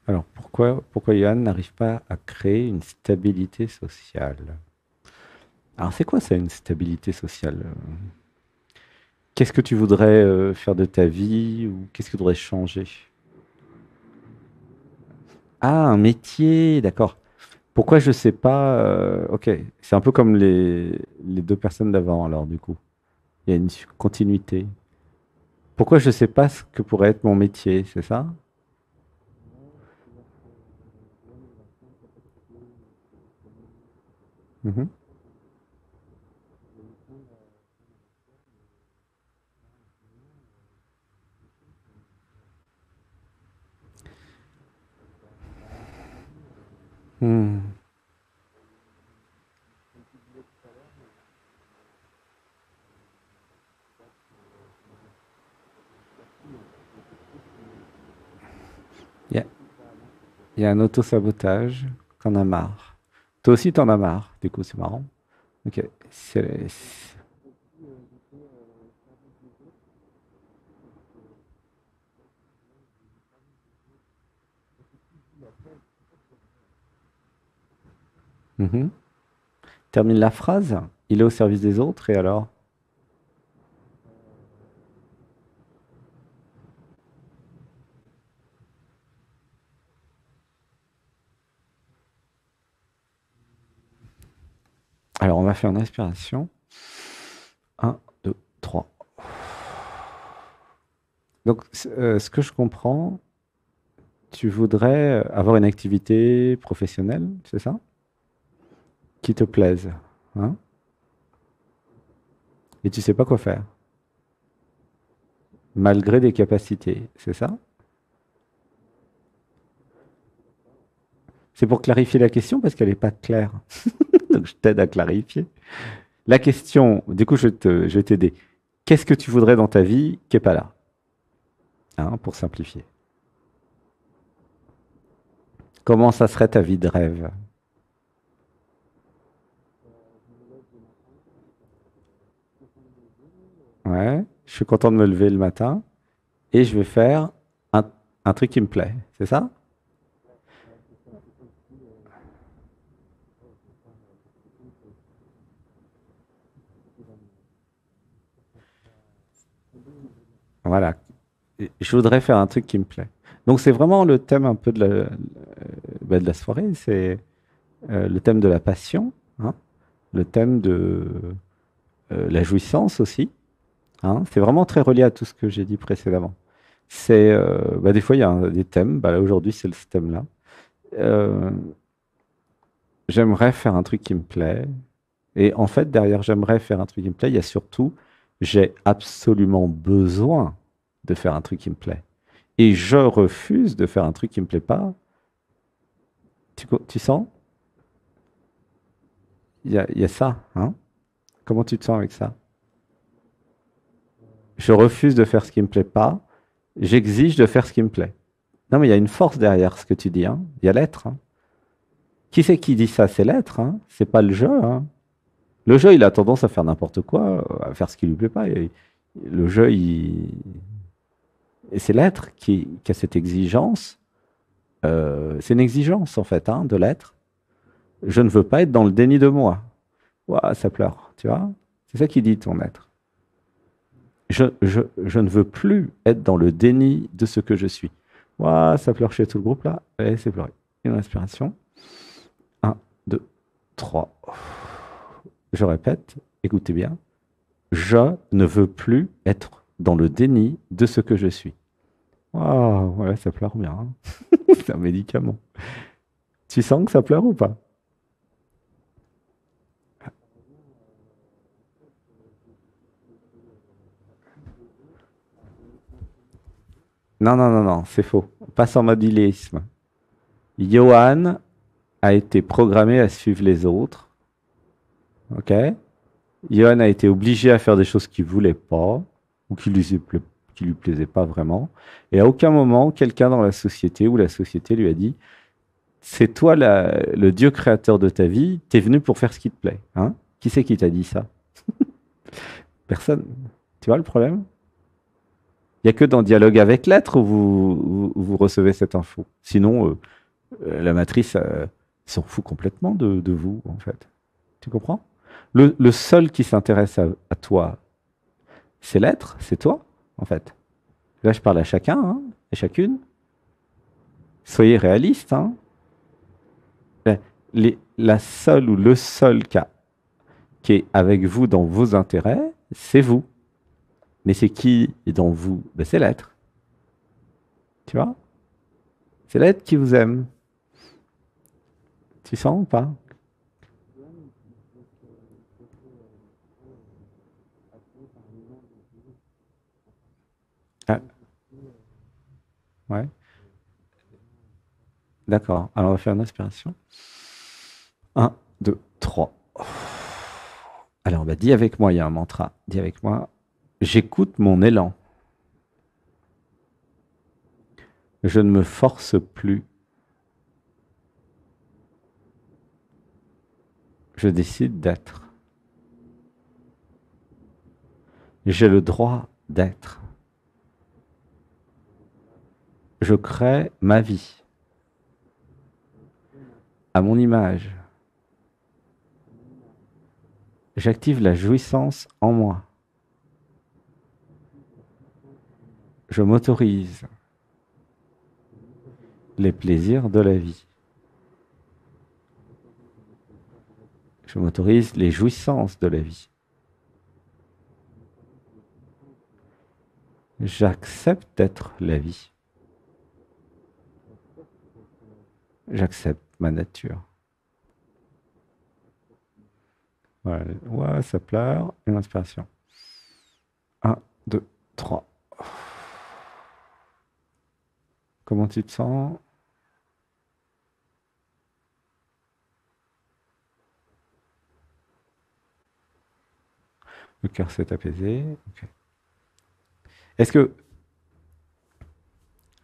Alors, pourquoi Johan n'arrive pas à créer une stabilité sociale? Alors, c'est quoi ça, une stabilité sociale? Qu'est-ce que tu voudrais faire de ta vie ou qu'est-ce que tu voudrais changer? Ah, un métier, d'accord. Pourquoi je sais pas ok, c'est un peu comme les deux personnes d'avant, alors du coup. Il y a une continuité. Pourquoi je sais pas ce que pourrait être mon métier, c'est ça? Mhm. Hmm. Il y a, il y a un auto-sabotage qu'on a marre. Toi aussi, t'en as marre, du coup, c'est marrant. Ok. Mhm. Termine la phrase. Il est au service des autres et alors? Alors, on va faire une respiration. Un, 2, 3. Donc, ce que je comprends, tu voudrais avoir une activité professionnelle, c'est ça? Qui te plaise, hein? Et tu sais pas quoi faire, malgré des capacités, c'est ça? C'est pour clarifier la question parce qu'elle n'est pas claire. Donc, je t'aide à clarifier. La question, du coup, je vais t'aider. Qu'est-ce que tu voudrais dans ta vie qui n'est pas là, hein, pour simplifier? Comment ça serait ta vie de rêve? Ouais, je suis content de me lever le matin et je vais faire un, un truc qui me plaît, c'est ça? Voilà. Et je voudrais faire un truc qui me plaît. Donc c'est vraiment le thème un peu de la soirée, c'est le thème de la passion, hein, le thème de la jouissance aussi, hein. C'est vraiment très relié à tout ce que j'ai dit précédemment. C'est des fois il y a des thèmes. Bah, là aujourd'hui c'est ce thème-là. Euh, J'aimerais faire un truc qui me plaît. Et en fait derrière j'aimerais faire un truc qui me plaît, il y a surtout j'ai absolument besoin de faire un truc qui me plaît. Et je refuse de faire un truc qui me plaît pas. Tu sens? Il y a ça, hein? Comment tu te sens avec ça? Je refuse de faire ce qui me plaît pas. J'exige de faire ce qui me plaît. Non, mais il y a une force derrière ce que tu dis, hein. Il y a l'être, hein. Qui c'est qui dit ça? C'est l'être, hein. C'est pas le jeu, hein. Le jeu, il a tendance à faire n'importe quoi, à faire ce qui lui plaît pas. Et le jeu, et c'est l'être qui a cette exigence. C'est une exigence, en fait, hein, de l'être. Je ne veux pas être dans le déni de moi. Ouah, ça pleure, tu vois? C'est ça qui dit ton être. Je ne veux plus être dans le déni de ce que je suis. Ouah, ça pleure chez tout le groupe là. Et c'est pleuré. Une respiration. Un, 2, 3. Je répète, écoutez bien. Je ne veux plus être dans le déni de ce que je suis. Waouh, ouais, ça pleure bien, hein. C'est un médicament. Tu sens que ça pleure ou pas? Non, non, non, non, c'est faux. Pas sans modélisme. Johan a été programmé à suivre les autres. Ok? Johan a été obligé à faire des choses qu'il voulait pas ou qui lui plaisaient pas vraiment. Et à aucun moment, quelqu'un dans la société ou la société lui a dit, c'est toi le Dieu créateur de ta vie, t'es venu pour faire ce qui te plaît. Hein? Qui c'est qui t'a dit ça? Personne. Tu vois le problème? Il n'y a que dans Dialogue avec l'être où vous recevez cette info. Sinon, la matrice s'en fout complètement de vous, en fait. Tu comprends? Le seul qui s'intéresse à toi, c'est l'être, c'est toi, en fait. Là, je parle à chacun hein, et chacune. Soyez réalistes. Hein. La seule ou le seul cas qui est avec vous dans vos intérêts, c'est vous. Mais c'est qui est dans vous? Ben, c'est l'être. Tu vois? C'est l'être qui vous aime. Tu sens ou pas? Ah, ouais. D'accord. Alors, on va faire une inspiration. Un, 2, 3. Alors, bah, dis avec moi, il y a un mantra. Dis avec moi. J'écoute mon élan. Je ne me force plus. Je décide d'être. J'ai le droit d'être. Je crée ma vie à mon image. J'active la jouissance en moi. Je m'autorise les plaisirs de la vie. Je m'autorise les jouissances de la vie. J'accepte d'être la vie. J'accepte ma nature. Voilà. Ouais, ça pleure. Une inspiration. Un, 2, 3. Comment tu te sens? Le cœur s'est apaisé. Ok. Est-ce que...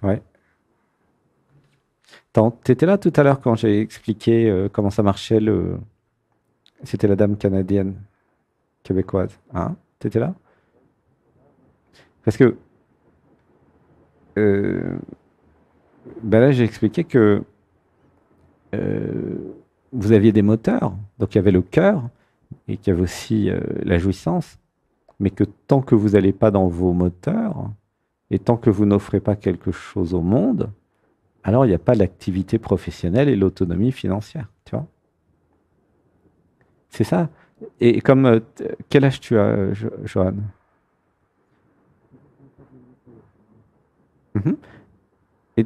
Ouais. T'étais là tout à l'heure quand j'ai expliqué comment ça marchait le... C'était la dame canadienne, québécoise. Hein? T'étais là? Parce que euh, ben là, j'ai expliqué que euh, vous aviez des moteurs. Donc il y avait le cœur et qu'il y avait aussi la jouissance. Mais que tant que vous n'allez pas dans vos moteurs et tant que vous n'offrez pas quelque chose au monde, alors il n'y a pas l'activité professionnelle et l'autonomie financière. Tu vois? C'est ça. Et comme quel âge tu as, Johan? Mhm. Et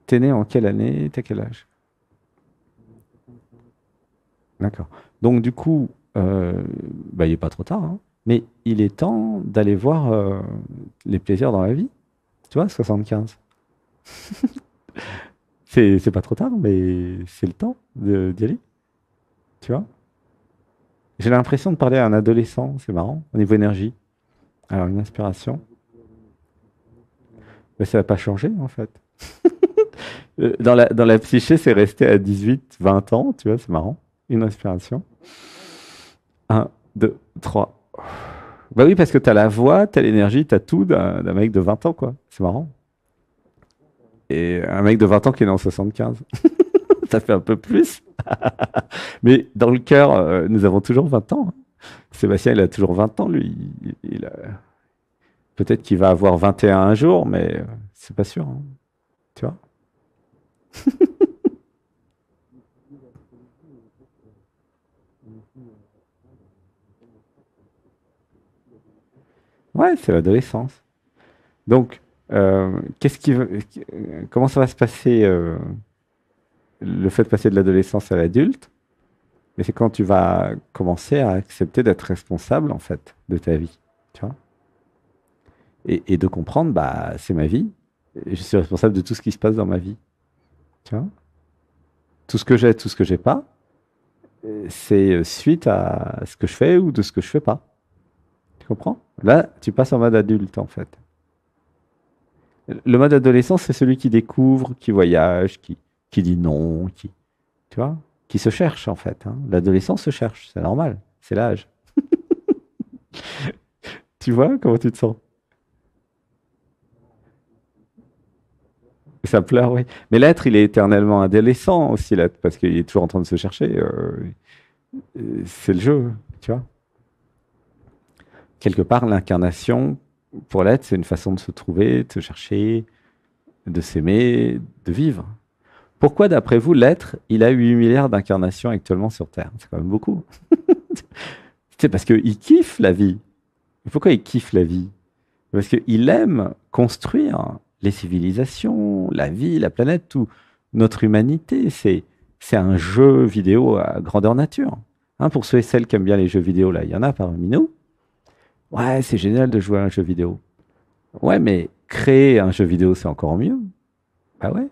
t'es né en quelle année? T'as quel âge? D'accord. Donc du coup, bah, il n'est pas trop tard, hein, mais il est temps d'aller voir les plaisirs dans la vie. Tu vois, 75. C'est pas trop tard, mais c'est le temps d'y aller. Tu vois? J'ai l'impression de parler à un adolescent, c'est marrant, au niveau énergie. Alors une inspiration, mais ça n'a pas changé en fait. Dans la psyché, c'est resté à 18, 20 ans, tu vois, c'est marrant. Une inspiration. Un, 2, 3. Bah oui, parce que tu as la voix, tu as l'énergie, tu as tout d'un mec de 20 ans, quoi. C'est marrant. Et un mec de 20 ans qui est né en 75. Ça fait un peu plus. Mais dans le cœur, nous avons toujours 20 ans. Hein. Sébastien, il a toujours 20 ans, lui. Peut-être qu'il va avoir 21 un jour, mais c'est pas sûr. Hein. Tu vois? Ouais, c'est l'adolescence. Donc, comment ça va se passer, le fait de passer de l'adolescence à l'adulte? Mais c'est quand tu vas commencer à accepter d'être responsable, en fait, de ta vie. Tu vois? Et de comprendre, bah, c'est ma vie. Et je suis responsable de tout ce qui se passe dans ma vie. Tu vois? Tout ce que j'ai, tout ce que j'ai pas, c'est suite à ce que je fais ou de ce que je fais pas. Tu comprends? Là, tu passes en mode adulte, en fait. Le mode adolescent, c'est celui qui découvre, qui voyage, qui dit non, tu vois, qui se cherche, en fait. Hein. L'adolescent se cherche, c'est normal, c'est l'âge. Tu vois comment tu te sens? Ça pleure, oui. Mais l'être, il est éternellement adolescent aussi, l'être, parce qu'il est toujours en train de se chercher. C'est le jeu, tu vois. Quelque part, l'incarnation, pour l'être, c'est une façon de se trouver, de se chercher, de s'aimer, de vivre. Pourquoi, d'après vous, l'être, il a 8 milliards d'incarnations actuellement sur Terre? C'est quand même beaucoup. C'est parce qu'il kiffe la vie. Pourquoi il kiffe la vie? Parce qu'il aime construire les civilisations, la vie, la planète, tout. Notre humanité, c'est un jeu vidéo à grandeur nature. Hein, pour ceux et celles qui aiment bien les jeux vidéo, là, il y en a parmi nous. Ouais, c'est génial de jouer à un jeu vidéo. Ouais, mais créer un jeu vidéo, c'est encore mieux. Ah ouais?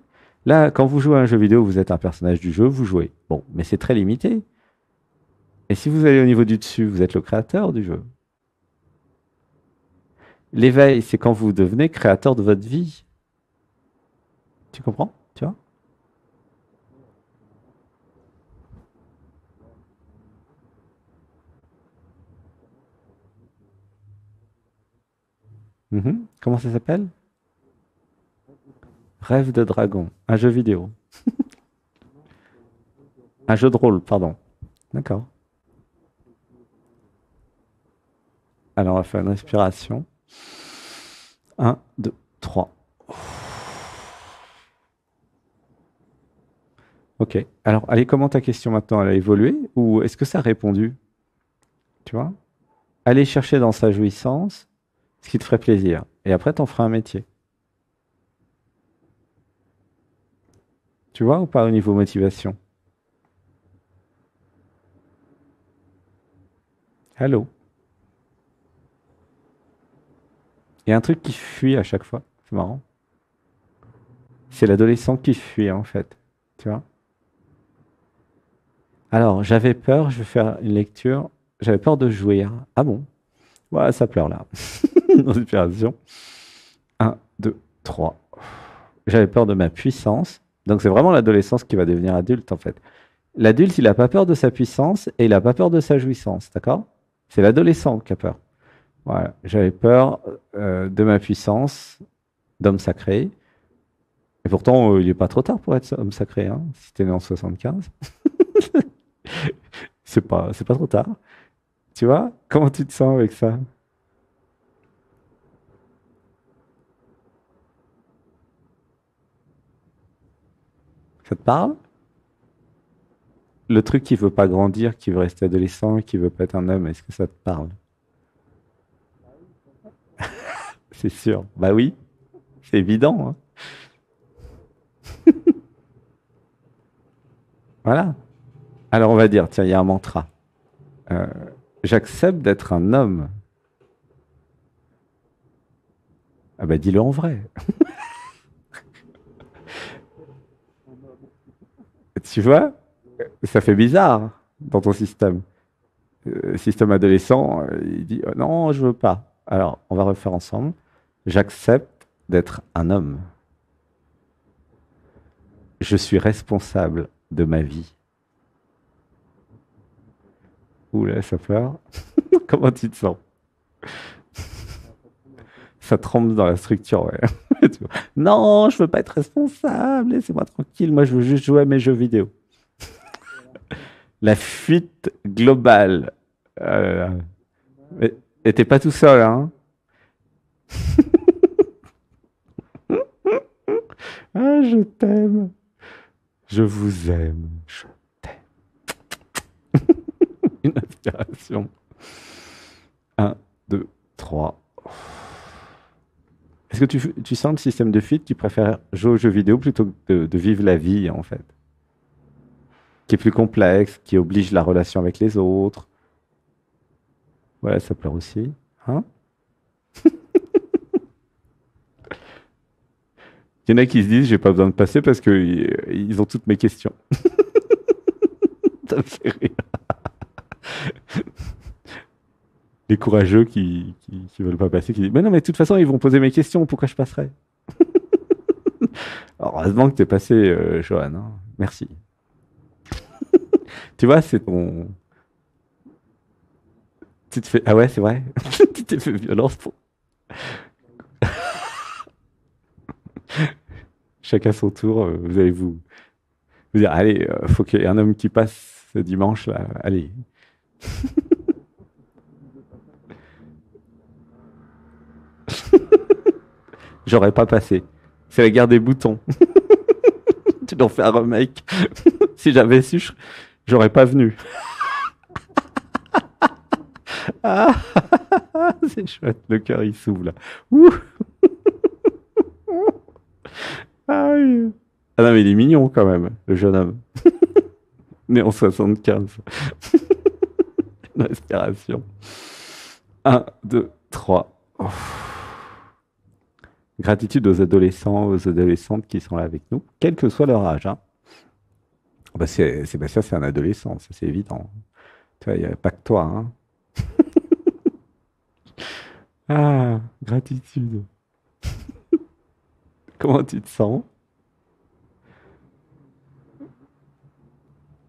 Là, quand vous jouez à un jeu vidéo, vous êtes un personnage du jeu, vous jouez. Bon, mais c'est très limité. Et si vous allez au niveau du dessus, vous êtes le créateur du jeu. L'éveil, c'est quand vous devenez créateur de votre vie. Tu comprends? Tu vois? Mhm. Comment ça s'appelle? Rêve de dragon. Un jeu vidéo. Un jeu de rôle, pardon. D'accord. Alors, on va faire une respiration. Un, 2, 3. Ok. Alors, allez, comment ta question maintenant? Elle a évolué ou est-ce que ça a répondu? Tu vois? Allez chercher dans sa jouissance ce qui te ferait plaisir. Et après, t'en feras un métier. Tu vois ou pas au niveau motivation? Allô? Il y a un truc qui fuit à chaque fois. C'est marrant. C'est l'adolescent qui fuit, en fait. Tu vois? Alors, j'avais peur, je vais faire une lecture. J'avais peur de jouir. Ah bon? Ouais, ça pleure là. Respiration. Un, 2, 3. J'avais peur de ma puissance. Donc, c'est vraiment l'adolescence qui va devenir adulte, en fait. L'adulte, il n'a pas peur de sa puissance et il n'a pas peur de sa jouissance, d'accord? C'est l'adolescent qui a peur. Voilà. J'avais peur de ma puissance d'homme sacré. Et pourtant, il n'est pas trop tard pour être homme sacré, hein, si t'es né en 75. C'est pas trop tard. Tu vois? Comment tu te sens avec ça? Ça te parle? Le truc qui veut pas grandir, qui veut rester adolescent, qui veut pas être un homme, est-ce que ça te parle? C'est sûr. Bah oui, c'est évident, hein. Voilà. Alors on va dire, tiens, il y a un mantra. Euh, J'accepte d'être un homme. Ah bah dis-le en vrai. Tu vois? Ça fait bizarre dans ton système. Système adolescent, il dit non, je veux pas. Alors, on va refaire ensemble. J'accepte d'être un homme. Je suis responsable de ma vie. Ouh là, ça pleure. Comment tu te sens? Ça tremble dans la structure, ouais. Tu vois, non, je veux pas être responsable. Laissez-moi tranquille. Moi, je veux juste jouer à mes jeux vidéo. La fuite globale. Euh, et t'es pas tout seul, hein? Ah, je t'aime. Je vous aime. Une inspiration. Un, 2, 3. Est-ce que tu sens le système de fuite qui préfère jouer aux jeux vidéo plutôt que de vivre la vie, en fait? Qui est plus complexe, qui oblige la relation avec les autres. Ouais, ça pleure aussi. Hein? Il y en a qui se disent, j'ai pas besoin de passer parce que ils ont toutes mes questions. Ça me fait rire. Les courageux qui veulent pas passer, qui disent, mais non, mais de toute façon, ils vont poser mes questions, pourquoi je passerai? Alors, heureusement que tu es passé, Johan, hein. Merci. Tu vois, Tu te fais... Ah ouais, c'est vrai. Tu t'es fait violence pour... Chacun son tour, vous allez vous dire, allez, faut qu'il y ait un homme qui passe ce dimanche là. Allez. J'aurais pas passé. C'est la guerre des boutons. Tu dois faire un remake. Si j'avais su, j'aurais pas venu. Ah, c'est chouette, le cœur il s'ouvre là. Ouh, aïe. Ah non, mais il est mignon quand même, le jeune homme. Né en 75. Une respiration. Un, 2, 3. Gratitude aux adolescents, aux adolescentes qui sont là avec nous, quel que soit leur âge, hein. Bah bah ça, c'est un adolescent, ça c'est évident. Tu vois, il n'y a pas que toi, hein. Ah, gratitude. Comment tu te sens?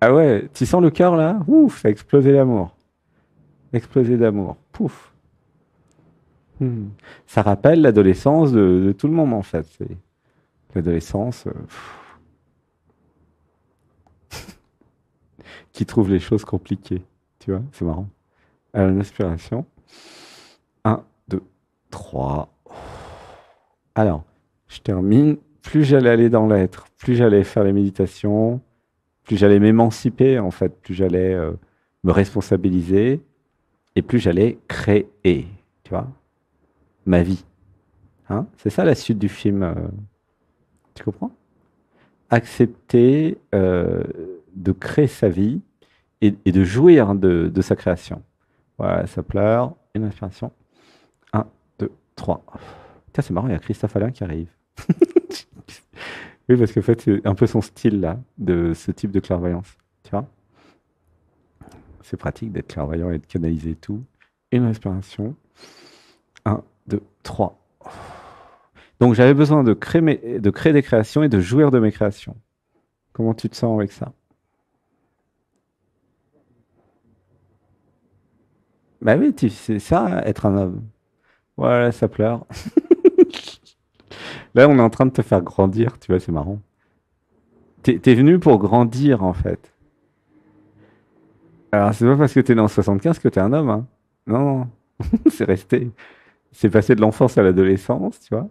Ah ouais, tu sens le cœur là? Ouf, ça a explosé d'amour. Explosé d'amour. Pouf. Hmm. Ça rappelle l'adolescence de tout le monde en fait. C'est l'adolescence qui trouve les choses compliquées. Tu vois, c'est marrant. Alors, une inspiration. Un, 2, 3. Alors, je termine. Plus j'allais aller dans l'être, plus j'allais faire les méditations, plus j'allais m'émanciper en fait, plus j'allais me responsabiliser et plus j'allais créer, tu vois, ma vie. Hein, c'est ça la suite du film. Tu comprends? Accepter de créer sa vie et de jouir de sa création. Voilà, ça pleure. Une inspiration. Un, 2, 3. Tiens, c'est marrant, il y a Christophe Alain qui arrive. Oui, parce qu'en fait, c'est un peu son style là, de ce type de clairvoyance. Tu vois? C'est pratique d'être clairvoyant et de canaliser tout. Une respiration. Un, 2, 3. Donc j'avais besoin de créer des créations et de jouir de mes créations. Comment tu te sens avec ça? Bah oui, c'est ça, être un homme. Voilà, ça pleure. Là, on est en train de te faire grandir, tu vois, c'est marrant. T'es venu pour grandir, en fait. Alors, c'est pas parce que t'es né en 75 que t'es un homme, hein. Non, non, c'est resté. C'est passé de l'enfance à l'adolescence, tu vois.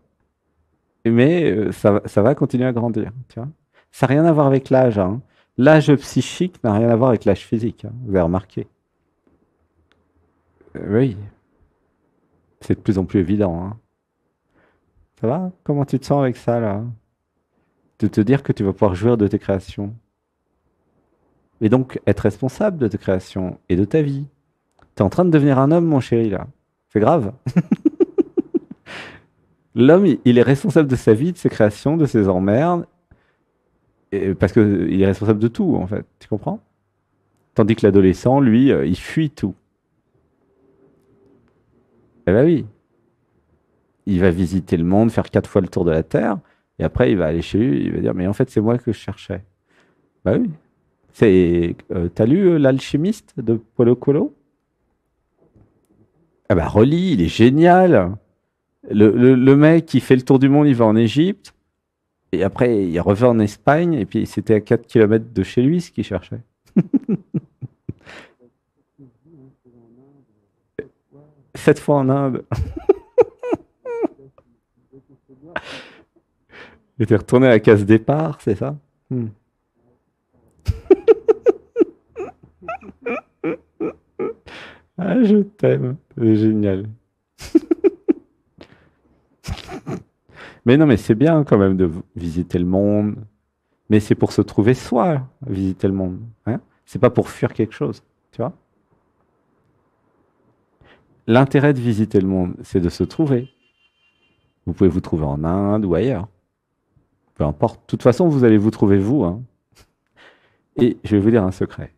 Mais ça va continuer à grandir, tu vois. Ça n'a rien à voir avec l'âge, hein. L'âge psychique n'a rien à voir avec l'âge physique, hein. Vous avez remarqué. Oui, c'est de plus en plus évident, hein. Ça va? Comment tu te sens avec ça, là? De te dire que tu vas pouvoir jouir de tes créations. Et donc être responsable de tes créations et de ta vie. T'es en train de devenir un homme, mon chéri, là. C'est grave. L'homme, il est responsable de sa vie, de ses créations, de ses emmerdes, parce qu'il est responsable de tout, en fait. Tu comprends? Tandis que l'adolescent, lui, il fuit tout. Eh ben oui, il va visiter le monde, faire 4 fois le tour de la Terre, et après, il va aller chez lui, il va dire, mais en fait, c'est moi que je cherchais. Bah oui. T'as lu L'Alchimiste de Paulo Coelho? Ah bah relis, il est génial. Le mec, il fait le tour du monde, il va en Égypte, et après, il revient en Espagne, et puis c'était à 4 kilomètres de chez lui ce qu'il cherchait. 7 fois en Inde. Il était retourné à la case départ, c'est ça? Hmm. Ah, je t'aime. C'est génial. Mais non, mais c'est bien quand même de visiter le monde. Mais c'est pour se trouver soi, visiter le monde. Hein. C'est pas pour fuir quelque chose. Tu vois? L'intérêt de visiter le monde, c'est de se trouver. Vous pouvez vous trouver en Inde ou ailleurs. Peu importe. De toute façon, vous allez vous trouver vous. Hein. Et je vais vous dire un secret.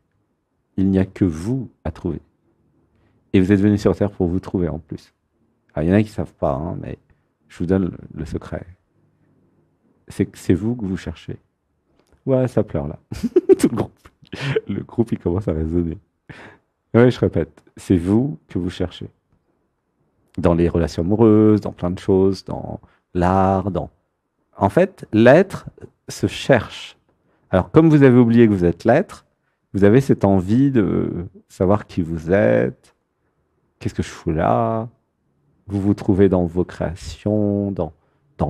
Il n'y a que vous à trouver. Et vous êtes venu sur Terre pour vous trouver en plus. Alors, il y en a qui ne savent pas, hein, mais je vous donne le secret. C'est que c'est vous que vous cherchez. Ouais, ça pleure là. Tout le groupe, il commence à résonner. Oui, je répète, c'est vous que vous cherchez. Dans les relations amoureuses, dans plein de choses, dans l'art, dans... En fait, l'être se cherche. Alors, comme vous avez oublié que vous êtes l'être, vous avez cette envie de savoir qui vous êtes, qu'est-ce que je fous là, vous vous trouvez dans vos créations, dans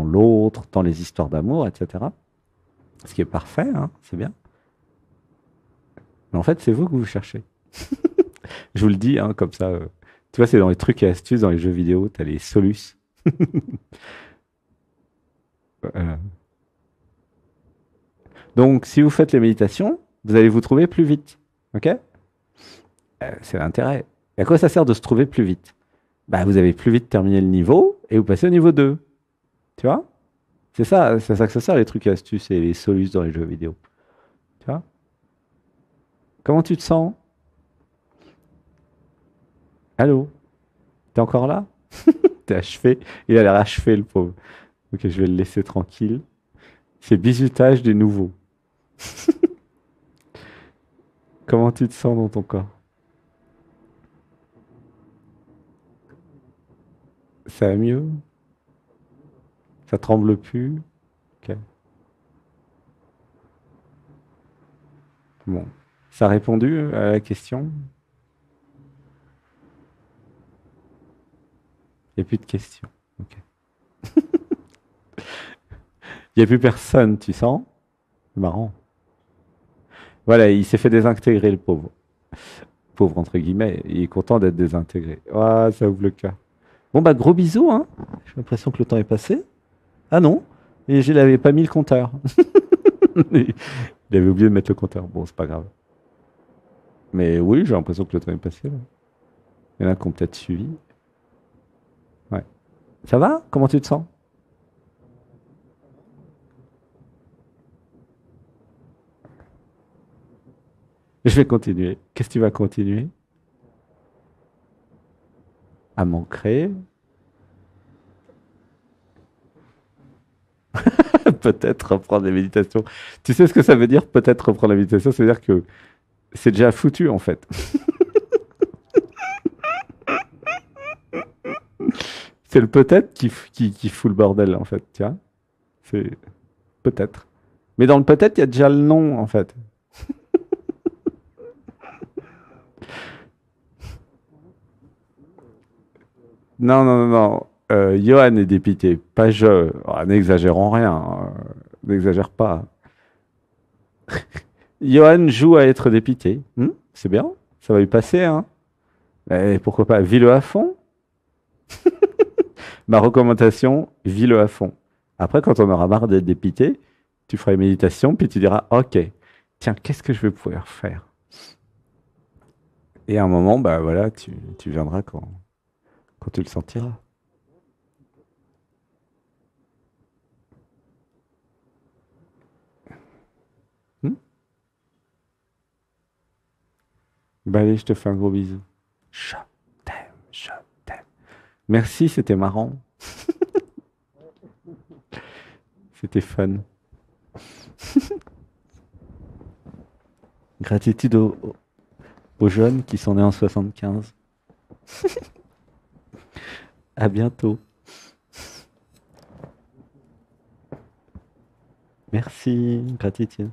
l'autre, dans les histoires d'amour, etc. Ce qui est parfait, hein, c'est bien. Mais en fait, c'est vous que vous cherchez. Je vous le dis, hein, comme ça. Tu vois, c'est dans les trucs et astuces, dans les jeux vidéo, tu as les solus. Voilà. Donc, si vous faites les méditations, vous allez vous trouver plus vite. OK? C'est l'intérêt. Et à quoi ça sert de se trouver plus vite? Bah, vous avez plus vite terminé le niveau et vous passez au niveau 2. Tu vois? C'est ça que ça sert, les trucs et astuces et les solus dans les jeux vidéo. Tu vois? Comment tu te sens? Allô? T'es encore là? T'es achevé? Il a l'air achevé, le pauvre. Ok, je vais le laisser tranquille. C'est bizutage des nouveaux. Comment tu te sens dans ton corps? Ça va mieux? Ça tremble plus? Ok. Bon. Ça a répondu à la question? Il n'y a plus de questions. Ok. Il n'y a plus personne, tu sens? C'est marrant. Voilà, il s'est fait désintégrer, le pauvre. Pauvre, entre guillemets. Il est content d'être désintégré. Ah, ça ouvre le cœur. Bon, bah, gros bisous, hein. J'ai l'impression que le temps est passé. Ah non, et je n'avais pas mis le compteur. Il avait oublié de mettre le compteur. Bon, c'est pas grave. Mais oui, j'ai l'impression que le temps est passé, là. Il y en a qui ont peut-être suivi. Ouais. Ça va? Comment tu te sens? Je vais continuer. Qu'est-ce que tu vas continuer à m'ancrer? Peut-être reprendre les méditations. Tu sais ce que ça veut dire, peut-être reprendre la méditation? Ça veut dire que c'est déjà foutu, en fait. C'est le peut-être qui fout le bordel, en fait. Tu vois? C'est peut-être. Mais dans le peut-être, il y a déjà le non, en fait. Non, non, non, non. Johan est dépité, pas je. Ah, n'exagérons rien. N'exagère pas. Johan joue à être dépité. C'est bien. Ça va lui passer, hein. Et pourquoi pas? Vis-le à fond. Ma recommandation, vis-le à fond. Après, quand on aura marre d'être dépité, tu feras une méditation, puis tu diras, OK, tiens, qu'est-ce que je vais pouvoir faire? Et à un moment, bah voilà, tu viendras quand tu le sentiras. Hmm. Bah allez, je te fais un gros bisou. Je t'aime, je t'aime. Merci, c'était marrant. C'était fun. Gratitude aux jeunes qui sont nés en 75. À bientôt. Merci, gratitude.